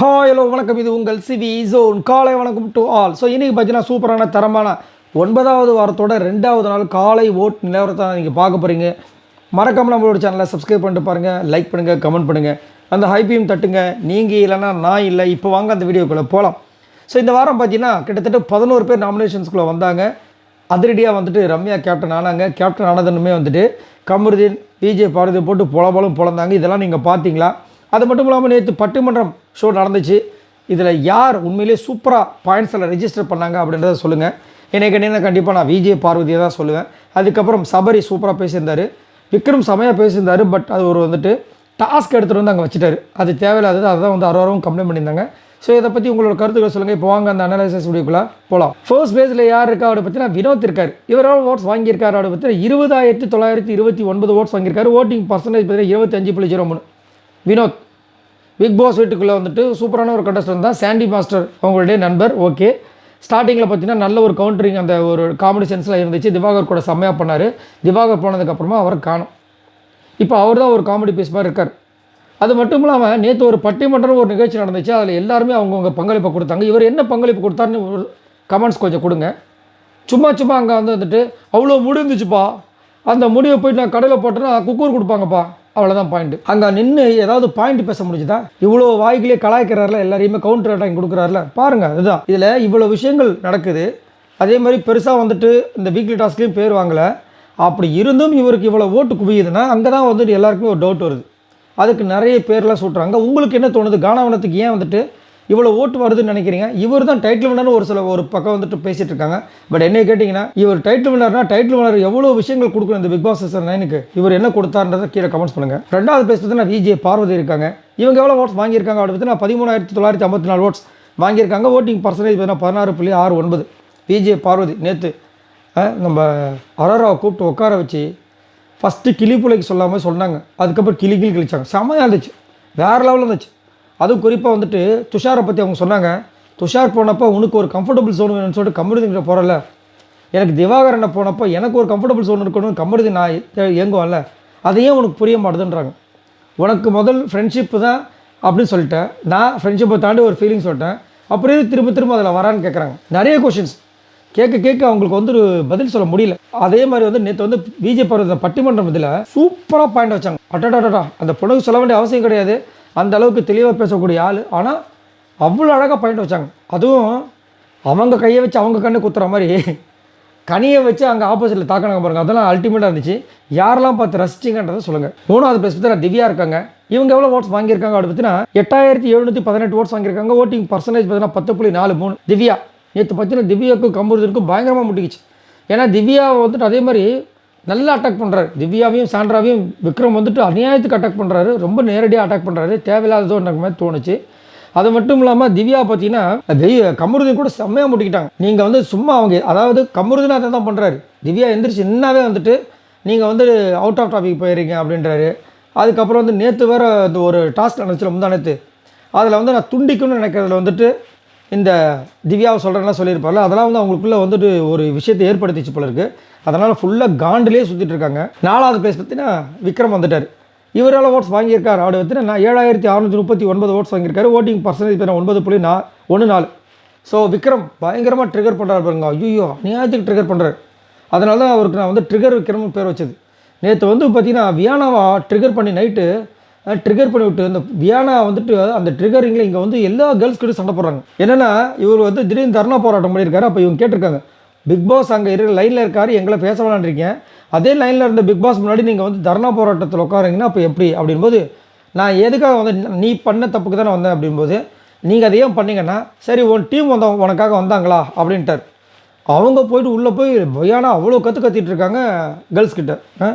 Hi hello வணக்கம். இது உங்கள் சிவி ஜோன். காலை வணக்கம் டு ஆல். ஸோ இன்றைக்கி பார்த்தீங்கன்னா சூப்பரான தரமான 9வது வாரத்தோட 2வது நாள் காலை ஓட் நிலவரத்தை நீங்கள் பார்க்க போகிறீங்க. மறக்காமல் நம்மளோட சேனலை சப்ஸ்கிரைப் பண்ணிட்டு பாருங்கள், லைக் பண்ணுங்கள், கமெண்ட் பண்ணுங்கள், அந்த ஹைப்பையும் தட்டுங்க. நீங்கள் இல்லைன்னா நான் இல்லை. இப்போ வாங்க அந்த வீடியோக்குள்ளே போகலாம். ஸோ இந்த வாரம் பார்த்தீங்கன்னா கிட்டத்தட்ட 11 பேர் நாமினேஷன்ஸ்குள்ளே வந்தாங்க. அதிரடியாக வந்துட்டு ரம்யா கேப்டன் ஆனாங்க. கேப்டன் ஆனதுன்னுமே வந்துட்டு கமருதீன், விஜய் பார்வதி போட்டு பொலபலம் பொழந்தாங்க. இதெல்லாம் நீங்கள் பார்த்தீங்களா? அது மட்டும் இல்லாமல் நேற்று பட்டிமன்றம் ஷோ நடந்துச்சு. இதில் யார் உண்மையிலே சூப்பராக பாயிண்ட்ஸ் எல்லாம் ரெஜிஸ்டர் பண்ணாங்க அப்படின்றத சொல்லுங்கள். என்னை கேட்டீங்கன்னா கண்டிப்பாக நான் விஜய் பார்வதியை தான் சொல்லுவேன். அதுக்கப்புறம் சபரி சூப்பராக பேசியிருந்தார், விக்ரம் செமையாக பேசியிருந்தார். பட் அது ஒரு வந்துட்டு டாஸ்க் எடுத்துகிட்டு வந்து அங்கே வச்சுட்டாரு. அது தேவையில்லாதது. அதுதான் வந்து 60 கம்ப்ளைண்ட் பண்ணியிருந்தாங்க. ஸோ இதை பற்றி உங்களோட கருத்துக்கள் சொல்லுங்கள். இப்போ வாங்க அந்த அனலைசிஸ் வீடியோக்குள்ளே போகலாம். ஃபர்ஸ்ட் பேஸில் யார் இருக்கா அப்படி பார்த்தீங்கன்னா வினோத் இருக்கார். இவரால் ஓட்ஸ் வாங்கியிருக்காரு அப்படி பார்த்தீங்கன்னா 20,929 ஓட்ஸ் வாங்கியிருக்காரு. ஓட்டிங் பர்சன்டேஜ் பார்த்தீங்கன்னா 25.03. வினோத் பிக் பாஸ் வீட்டுக்குள்ளே வந்துட்டு சூப்பரான ஒரு கண்டஸ்டன்ட் தான். சாண்டி மாஸ்டர் அவங்களுடைய நண்பர். ஓகே, ஸ்டார்டிங்கில் பார்த்தீங்கன்னா நல்ல ஒரு கவுண்டரிங் அந்த ஒரு காமெடி சென்ஸில் இருந்துச்சு. திவாகர் கூட செம்மையாக பண்ணார். திவாகர் போனதுக்கப்புறமா அவர் காணும். இப்போ அவர் தான் ஒரு காமெடி பீஸ் மாதிரி இருக்கார். அது மட்டும் இல்லாமல் நேற்று ஒரு பட்டிமன்றம் ஒரு நிகழ்ச்சி நடந்துச்சு. அதில் எல்லாருமே அவங்கவுங்க பங்களிப்பை கொடுத்தாங்க. இவர் என்ன பங்களிப்பு கொடுத்தாருன்னு ஒரு கமெண்ட்ஸ் கொஞ்சம் கொடுங்க. சும்மா அங்கே வந்துட்டு அவ்வளோ முடிஞ்சிச்சுப்பா, அந்த முடிவை போயிட்டு நான் கடையில் போட்டேன்னா குக்கூர் கொடுப்பாங்கப்பா, அவ்வளோதான் பாயிண்ட். அங்கே நின்று ஏதாவது பாயிண்ட் பேச முடிஞ்சுதா? இவ்வளோ வாய்களே கலாய்க்கிறாரில்ல, எல்லாரையுமே கவுண்டர் அட்டாக் கொடுக்குறாருல, பாருங்கள். அதுதான் இதில் இவ்வளோ விஷயங்கள் நடக்குது. அதே மாதிரி பெருசாக வந்துட்டு இந்த வீக்லி டாஸ்க்லேயும் பேர் வாங்கலை. அப்படி இருந்தும் இவருக்கு இவ்வளோ ஓட்டு குவியுதுன்னா அங்கே தான் வந்துட்டு எல்லாருக்குமே ஒரு டவுட் வருது. அதுக்கு நிறைய பேர்லாம் சொல்கிறாங்க. உங்களுக்கு என்ன தோணுது? கானாவனத்துக்கு ஏன் வந்துட்டு இவ்வளோ ஓட்டு வருதுன்னு நினைக்கிறீங்க? இவர் தான் டைட்டில் வினர்னு ஒரு பக்கம் வந்துட்டு பேசிகிட்டு இருக்காங்க. பட் என்ன கேட்டிங்கன்னா, இவர் டைட்டில் வினர்னா டைட்டில் வினர் எவ்வளோ விஷயங்கள் கொடுக்கணும் இந்த பிக் பாஸ் சீசன் 9க்கு. இவர் என்ன கொடுத்தாருன்றதை கீழே கமெண்ட்ஸ் பண்ணுங்கள். 2வது பேஸ் பார்த்தீங்கன்னா விஜய் பார்வதி இருக்காங்க. இவங்க எவ்வளோ ஓட்ஸ் வாங்கியிருக்காங்க அப்படி பார்த்தீங்கன்னா 13,954 ஓட்ஸ் வாங்கியிருக்காங்க. ஓட்டிங் பர்சன்டேஜ் பார்த்தீங்கன்னா 16.69. விஜய் பார்வதி நேற்று நம்ம அரோராவை கூப்பிட்டு உட்கார வச்சு ஃபஸ்ட்டு கிளிப்புலைக்கு சொல்லாமல் சொன்னாங்க. அதுக்கப்புறம் கிழிச்சாங்க. செம்மையாக இருந்துச்சு, வேறு லெவலில் இருந்துச்சு. அதுவும் குறிப்பாக வந்துட்டு துஷாரை பற்றி அவங்க சொன்னாங்க. துஷார் போனப்போ உனக்கு ஒரு கம்ஃபர்டபுள் ஜோன் வேணும்னு சொல்லிட்டு கமருதீன் போகிறல, எனக்கு திவாகரனை போனப்போ எனக்கு ஒரு கம்ஃபர்டபுள் ஜோன் இருக்கணும், கமருதீன் நான் இயங்குவான்ல, அதையே உனக்கு புரிய மாட்டுதுன்றாங்க. உனக்கு முதல் ஃப்ரெண்ட்ஷிப்பு தான் அப்படின்னு சொல்லிட்டேன். நான் ஃப்ரெண்ட்ஷிப்பை தாண்டி ஒரு ஃபீலிங் சொல்லிட்டேன். அப்படியே திரும்ப அதில் வரான்னு கேட்குறாங்க. நிறைய கொஷின்ஸ் கேட்க அவங்களுக்கு வந்து பதில் சொல்ல முடியல. அதே மாதிரி வந்து நேற்று வந்து விஜய் பார்வதி பட்டிமன்றம் இதில் சூப்பராக பாயிண்ட் வச்சாங்க. அட்டடாடா, அந்த பொண்ணுக்கு சொல்ல வேண்டிய அவசியம் கிடையாது, அந்த அளவுக்கு தெளிவாக பேசக்கூடிய ஆள். ஆனால் அவ்வளோ அழகாக பாயிண்ட் வச்சாங்க. அதுவும் அவங்க கையை வச்சு அவங்க கண்ணு குத்துற மாதிரி கனியை வச்சு அங்கே ஆப்போசிட்டில் தாக்கினாங்க பாருங்கள். அதெல்லாம் அல்டிமேட்டாக இருந்துச்சு. யாரெல்லாம் பார்த்து ரசிச்சிங்கன்றதை சொல்லுங்கள். 3வது பிளேஸ் பார்த்தீங்கன்னா திவ்யா இருக்காங்க. இவங்க எவ்வளோ ஓட்ஸ் வாங்கியிருக்காங்க அப்படி பார்த்தீங்கன்னா 8,718 ஓட்ஸ் வாங்கியிருக்காங்க. ஓட்டிங் பர்சன்டேஜ் பார்த்தீங்கன்னா 10.43. திவ்யா நேற்று பார்த்தீங்கன்னா திவ்யாவுக்கும் கமருதீனுக்கும் பயங்கரமாக முட்டிக்கிச்சு. ஏன்னா திவ்யாவை வந்துட்டு அதே மாதிரி நல்லா அட்டாக் பண்ணுறாரு. திவ்யாவையும் சாண்ட்ராவையும் விக்ரம் வந்துட்டு அநியாயத்துக்கு அட்டாக் பண்ணுறாரு. ரொம்ப நேரடியாக அட்டாக் பண்ணுறாரு. தேவையில்லாததோ எனக்கு மாதிரி தோணுச்சு. அது மட்டும் இல்லாமல் திவ்யா பார்த்தீங்கன்னா கமருதீன் கூட செம்மையாக முட்டிக்கிட்டாங்க. நீங்கள் வந்து சும்மா அவங்க அதாவது கமருதீன் அதை தான் பண்ணுறாரு. திவ்யா எந்திரிச்சு என்னாவே வந்துட்டு நீங்கள் வந்து அவுட் ஆஃப் டாபிக் போயிடுறீங்க அப்படின்றாரு. அதுக்கப்புறம் வந்து நேற்று வேறு இந்த ஒரு டாஸ்க் நடந்துச்சுல முந்தானத்து, அதில் வந்து நான் துண்டிக்கணும்னு நினைக்கிறதுல வந்துட்டு இந்த திவ்யாவை சொல்கிறேன்னா சொல்லியிருப்பார்ல, அதெல்லாம் வந்து அவங்களுக்குள்ளே வந்துட்டு ஒரு விஷயத்தை ஏற்படுத்திச்சு போல இருக்குது. அதனால் ஃபுல்லாக காண்டிலே சுற்றிட்டு இருக்காங்க. 4வது பிளேஸ் பார்த்தீங்கன்னா விக்ரம் வந்துட்டார். இவரால் ஓட்ஸ் வாங்கியிருக்காரு அப்படி பார்த்தீங்கன்னா 7,639 ஓட்ஸ் வாங்கியிருக்காரு. ஓட்டிங் பர்சன்டேஜ் பார்த்தீங்கன்னா 9.14. ஸோ விக்ரம் பயங்கரமாக ட்ரிகர் பண்ணுறாரு பாருங்க. ஐயோ, அநியாயத்துக்கு ட்ரிகர் பண்ணுறாரு. அதனால தான் அவருக்கு நான் வந்து ட்ரிகர் விக்ரம்னு பேர் வச்சது. நேற்று வந்து பார்த்தீங்கன்னா வியானாவை ட்ரிகர் பண்ணி நைட்டு ட்ரிகர் பண்ணி விட்டு இந்த வியானா வந்துட்டு அந்த ட்ரிகரிங்கில் இங்கே வந்து எல்லா கேர்ள்ஸ் கிட்ட சண்டை போடுறாங்க. என்னென்னா இவர் வந்து திடீர்னு தர்ணா போராட்டம் பண்ணியிருக்காரு. அப்போ இவங்க கேட்டிருக்காங்க, பிக் பாஸ் அங்கே இருக்கிற லைனில் இருக்கார், எங்களை பேச வேணான்றீங்க, அதே லைனில் இருந்த பிக் பாஸ் முன்னாடி நீங்கள் வந்து தர்ணா போராட்டத்தில் உட்காருங்கன்னா அப்போ எப்படி அப்படின்போது, நான் எதுக்காக வந்து நீ பண்ண தப்புக்கு தானே வந்தேன் அப்படின்போது, நீங்கள் அதை ஏன் பண்ணீங்கன்னா, சரி உன் டீம் உனக்காக வந்தாங்களா அப்படின்ட்டார். அவங்க போயிட்டு உள்ளே போய் வியானா அவ்வளோ கத்திட்டு இருக்காங்க கேர்ள்ஸ் கிட்ட.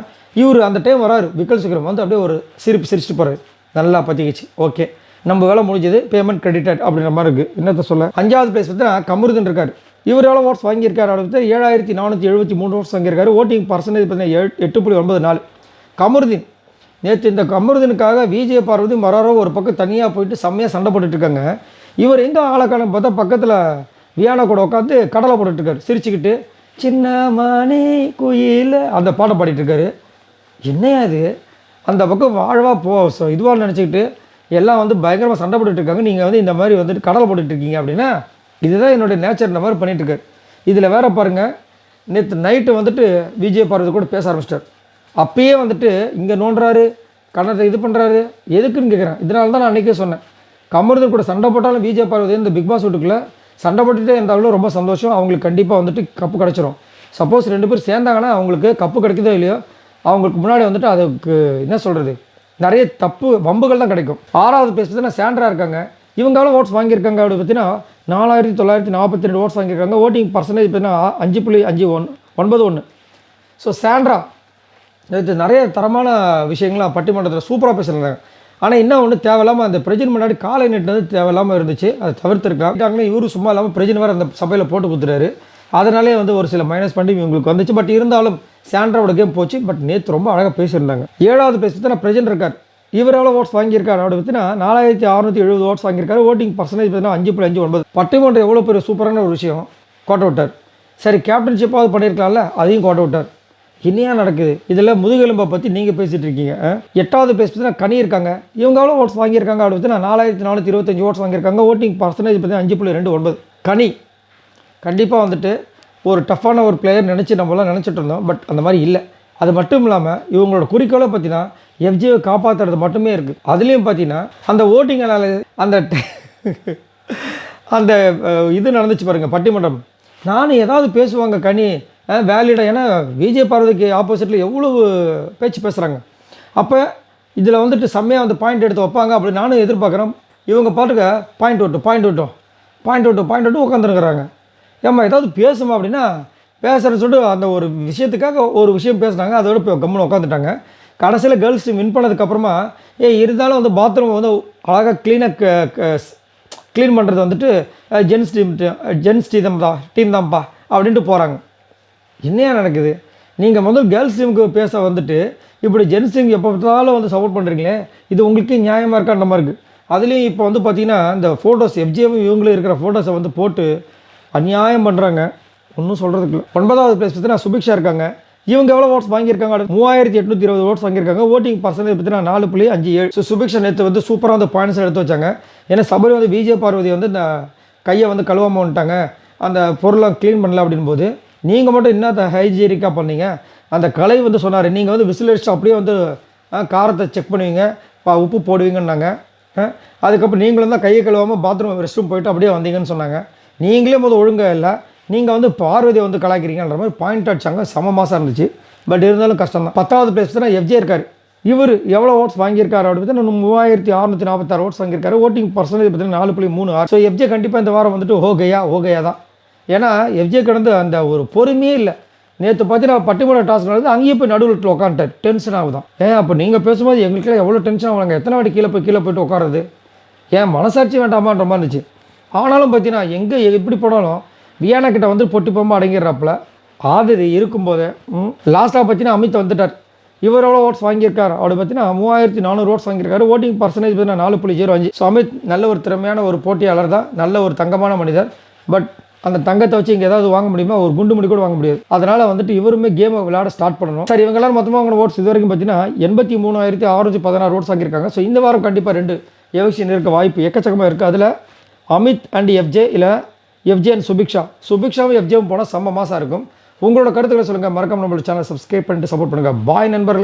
இவர் அந்த டைம் வராரு விக்கல் விக்ரம் வந்து அப்படியே ஒரு சிரிச்சுட்டு போகிறாரு. நல்லா பற்றிக்கிச்சு. ஓகே, நம்ம வேலை முடிஞ்சது, பேமெண்ட் கிரெடிட்டட் அப்படின்ற மாதிரி இருக்குது. என்னத்தை சொல்ல. 5வது பிளேஸ் பார்த்தீங்கன்னா கமருதீன் இருக்கார். இவர் எவ்வளோ ஓட்ஸ் வாங்கியிருக்காரு அப்படின்னு 7,473 ஓட்ஸ் வாங்கியிருக்காரு. ஓட்டிங் பர்சன்டேஜ் பார்த்தீங்கன்னா 8.94. கமருதீன் நேற்று இந்த கமருதீனுக்காக விஜய் பார்வதி மராரோ ஒரு பக்கம் தனியாக போயிட்டு செம்மையாக சண்டை போட்டுட்ருக்காங்க. இவர் எங்கே ஆளக்கான பார்த்தா பக்கத்தில் வியானா கூட உட்காந்து கடலை போட்டுட்ருக்காரு சிரிச்சுக்கிட்டு. சின்ன மணி குயில் அந்த பாட்டை பாடிட்டுருக்காரு. என்னையா இது? அந்த பக்கம் வாழ்வா இதுவாக நினச்சிக்கிட்டு எல்லாம் வந்து பயங்கரமாக சண்டை போட்டுட்டு இருக்காங்க, நீங்கள் வந்து இந்த மாதிரி வந்துட்டு கடலை போட்டுட்டு இருக்கீங்க அப்படின்னா இதுதான் என்னுடைய நேச்சர். இந்த மாதிரி பண்ணிகிட்ருக்காரு. இதில் வேற பாருங்கள், நேற்று நைட்டு வந்துட்டு விஜய் பார்வதி கூட பேச ஆரம்பிச்சிட்டார். அப்பயே வந்துட்டு இங்கே நோண்டுறாரு, கன்னத்தை இது பண்ணுறாரு. எதுக்குன்னு கேட்குறேன். இதனால தான் நான் அன்றைக்கே சொன்னேன், கமருதன் கூட சண்டை போட்டாலும் விஜய் பார்வதி இந்த பிக் பாஸ் வீட்டுக்குள்ளே சண்டை போட்டுகிட்டே இருந்தாலும் ரொம்ப சந்தோஷம். அவங்களுக்கு கண்டிப்பாக வந்துட்டு கப்பு கிடச்சிரும். சப்போஸ் 2 பேர் சேர்ந்தாங்கன்னா அவங்களுக்கு கப்பு கிடைக்குதோ இல்லையோ, அவங்களுக்கு முன்னாடி வந்துட்டு அதுக்கு என்ன சொல்கிறது, நிறைய தப்பு வம்புகள் தான் கிடைக்கும். 6வது பிளேஸ் பார்த்தீங்கன்னா சாண்ட்ரா இருக்காங்க. இவங்க எவ்வளோ ஓட்ஸ் வாங்கியிருக்காங்க அப்படி பார்த்தீங்கன்னா 4942 ஓட்ஸ் வாங்கியிருக்காங்க. ஓட்டிங் பர்சன்டேஜ் பார்த்தீங்கன்னா 5.591. ஸோ சாண்ட்ரா இது நிறைய தரமான விஷயங்கள்லாம் பட்டிமன்றத்தில் சூப்பராக பேசுகிறாங்க. ஆனால் என்ன ஒன்று தேவையில்லாமல் அந்த பிரஜின் முன்னாடி காலை நீட்டினது தேவையில்லாமல் இருந்துச்சு. அதை தவிர்த்துருக்காங்க. இவரு சும்மா இல்லாமல் பிரஜின் வேறு அந்த சபையில் போட்டு கொடுத்துட்டாரு. அதனாலே வந்து ஒரு சில மைனஸ் பண்ணி இவங்களுக்கு வந்துச்சு. பட் இருந்தாலும் சாண்ட்ராவோட கேம் போச்சு. பட் நேற்று ரொம்ப அழகாக பேசியிருந்தாங்க. 7வது பிளேஸ் பார்த்தீங்கன்னா பிரஜன் இருக்கார். இவர் எவ்வளோ ஓட்ஸ் வாங்கியிருக்காரு அப்படி பார்த்தீங்கன்னா 4670 ஓட்ஸ் வாங்கியிருக்காரு. ஓட்டிங் பர்சன்டேஜ் பார்த்தீங்கன்னா 5.59. பட்டிமன்றம் எவ்வளோ பெரிய சூப்பரான ஒரு விஷயம், கோட்டை விட்டார். சரி, கேப்டன்ஷிப்பாவது பண்ணியிருக்கலாம்ல, அதையும் கோட்டை விட்டார். என்னையா நடக்குது இதில்? முதுகெலும்பை பற்றி நீங்கள் பேசிகிட்டு இருக்கீங்க. 8வது பேஸ் பார்த்தீங்கன்னா கனி இருக்காங்க. இவங்க எவ்வளோ ஓட்ஸ் வாங்கியிருக்காங்க அப்படி பார்த்தீங்கன்னா 4425 ஓட்ஸ் வாங்கியிருக்காங்க. ஓட்டிங் பர்சன்டேஜ் பார்த்தீங்கன்னா 5.29. கனி கண்டிப்பாக வந்துட்டு ஒரு டஃப்பான ஒரு பிளேயர் நினச்சி நம்மளாம் நினச்சிட்டு இருந்தோம். பட் அந்த மாதிரி இல்லை. அது மட்டும் இல்லாமல் இவங்களோட குறிக்கோளை பார்த்தீங்கன்னா எஃப்ஜேவை காப்பாற்றுறது மட்டுமே இருக்குது. அதுலேயும் பார்த்தீங்கன்னா அந்த ஓட்டிங்கால் அந்த அந்த இது நடந்துச்சு பாருங்கள் பட்டிமன்றம். நானும் ஏதாவது பேசுவாங்க கனி வேலிடாக. ஏன்னா விஜய் பார்வதிக்கு ஆப்போசிட்டில் எவ்வளவு பேச்சு பேசுகிறாங்க. அப்போ இதில் வந்துட்டு செம்மையாக வந்து பாயிண்ட் எடுத்து வைப்பாங்க அப்படி நானும் எதிர்பார்க்குறேன். இவங்க பாட்டுக்க பாயிண்ட் விட்டு உட்காந்துருக்குறாங்க. ஏம்மா ஏதாவது பேசுமா அப்படின்னா பேசுகிறேன்னு சொல்லிட்டு அந்த ஒரு விஷயத்துக்காக ஒரு விஷயம் பேசுனாங்க. அதோட இப்போ கம்முன்னு உட்காந்துட்டாங்க. கடைசியில் கேர்ள்ஸ் டீம் வின் பண்ணதுக்கப்புறமா இருந்தாலும் வந்து பாத்ரூம் வந்து அழகாக க்ளீன் பண்ணுறது வந்துட்டு ஜென்ஸ் டீம் தான்ப்பா அப்படின்ட்டு போகிறாங்க. என்னையா நடக்குது? நீங்கள் முதல் கேர்ள்ஸ் டீமுக்கு பேச வந்துட்டு இப்படி ஜென்ஸ் டீம் எப்போ பார்த்தாலும் வந்து சப்போர்ட் பண்ணுறீங்களே, இது உங்களுக்கு நியாயமாக இருக்கான்ற மாதிரி இருக்குது. அதுலேயும் இப்போ வந்து பார்த்திங்கன்னா இந்த ஃபோட்டோஸ் எஃப்ஜேவும் இவங்களும் இருக்கிற ஃபோட்டோஸை வந்து போட்டு அநியாயம் பண்ணுறாங்க. ஒன்றும் சொல்கிறதுக்கு இல்லை. 9வது பிளேஸ் பார்த்தீங்கன்னா சுபிக்ஷா இருக்காங்க. இவங்க எவ்வளோ ஓட்ஸ் வாங்கியிருக்காங்க? 3820 ஓட்ஸ் வாங்கியிருக்காங்க. ஓட்டிங் பர்சன்டேஜ் பார்த்தீங்கன்னா 4.57. ஸோ சுபிக்ஷா நேற்று வந்து சூப்பராக வந்து பாயிண்ட்ஸ் எடுத்து வச்சாங்க. ஏன்னா சபரி வந்து விஜய் பார்வதி வந்து இந்த கையை வந்து கழுவாமல் வந்துட்டாங்க, அந்த பொருளை க்ளீன் பண்ணல அப்படின்போது நீங்கள் மட்டும் என்ன ஹைஜீனிக்காக பண்ணீங்க? அந்த கலை வந்து சொன்னார், நீங்கள் வந்து விசில் அடிச்சு அப்படியே வந்து காரத்தை செக் பண்ணுவீங்க, உப்பு போடுவீங்கன்னாங்க. அதுக்கப்புறம் நீங்களும் தான் கையை கழுவாமல் பாத்ரூம் ரெஸ்ட் ரூம் போயிட்டு அப்படியே வந்தீங்கன்னு சொன்னாங்க. நீங்களே முதல் ஒழுங்காக இல்லை, நீங்கள் வந்து பார்வதியை வந்து கலாய்க்கிறீங்கன்ற மாதிரி பாயிண்ட் அடிச்சாங்க. செம மாதம் இருந்துச்சு. பட் இருந்தாலும் கஷ்டம் தான். 10வது பிளேஸ் தான் எஃப்ஜே இருக்கார். இவர் எவ்வளோ ஓட்ஸ் வாங்கியிருக்காரு அப்படின்னு பார்த்தீங்கன்னா 3646 ஓட்ஸ் வாங்கியிருக்காரு. ஓட்டிங் பர்சன்டேஜ் பார்த்தீங்கன்னா 4.36. ஸோ எஃப்ஜே கண்டிப்பாக இந்த வாரம் வந்துட்டு ஓகையா தான். ஏன்னா எஃப்ஜே கடந்து அந்த ஒரு பொறுமையே இல்லை. நேற்று பார்த்தீங்கன்னா பட்டிமன்ற டாஸ்க் நடந்து அங்கேயே போய் நடுவில் உட்காந்துட்டார். டென்ஷன் ஆகுதான். அப்போ நீங்கள் பேசும்போது எங்களுக்கெல்லாம் எவ்வளோ டென்ஷன் ஆகுறாங்க. எத்தனை வாட்டி கீழே போயிட்டு உட்காருது? ஏன் மனசாட்சி வேண்டாமான்ற மாதிரி இருந்துச்சு. ஆனாலும் பார்த்தீங்கன்னா எங்கே எப்படி போனாலும் வியானா கிட்ட வந்து பொட்டி போகாமல் அடங்கிடுறாப்புல ஆதரி இருக்கும்போதே லாஸ்ட்டாக பார்த்தீங்கன்னா அமித் வந்துட்டார். இவர் எவ்வளோ ஓட்ஸ் வாங்கியிருக்காரு அப்படி பார்த்தீங்கன்னா 3400 ஓட்ஸ் வாங்கியிருக்காரு. ஓட்டிங் பர்சன்டேஜ் பார்த்தீங்கன்னா 4.05. ஸோ அமித் நல்ல ஒரு திறமையான ஒரு போட்டியாளர் தான், நல்ல ஒரு தங்கமான மனிதர். பட் அந்த தங்கத்தை வச்சு இங்கே ஏதாவது வாங்க முடியுமா? ஒரு குண்டு முடி கூட வாங்க முடியாது. அதனால் வந்துட்டு இவருமே கேமை விளையாட ஸ்டார்ட் பண்ணணும். சரி, இவங்க எல்லாரும் மொத்தமாக அவங்க ஓட்ஸ் இது வரைக்கும் பார்த்தீங்கன்னா 83616 ஓட்ஸ் வாங்கியிருக்காங்க. ஸோ இந்த வாரம் கண்டிப்பாக 2 எவிக்ஷன் இருக்க வாய்ப்பு எக்கச்சக்கமாக இருக்குது. அதில் அமித் அண்ட் எஃப்ஜே, இல்லை எஃப்ஜே அண்ட் சுபிக்ஷாவும் எஃப்ஜேவும் போனால் செம்ம மாசாக இருக்கும். உங்களோட கருத்துக்களை சொல்லுங்கள். மறக்காம நம்மளோட சேனல் சப்ஸ்கிரைப் பண்ணிட்டு சப்போர்ட் பண்ணுங்கள். பாய் நண்பர்கள்.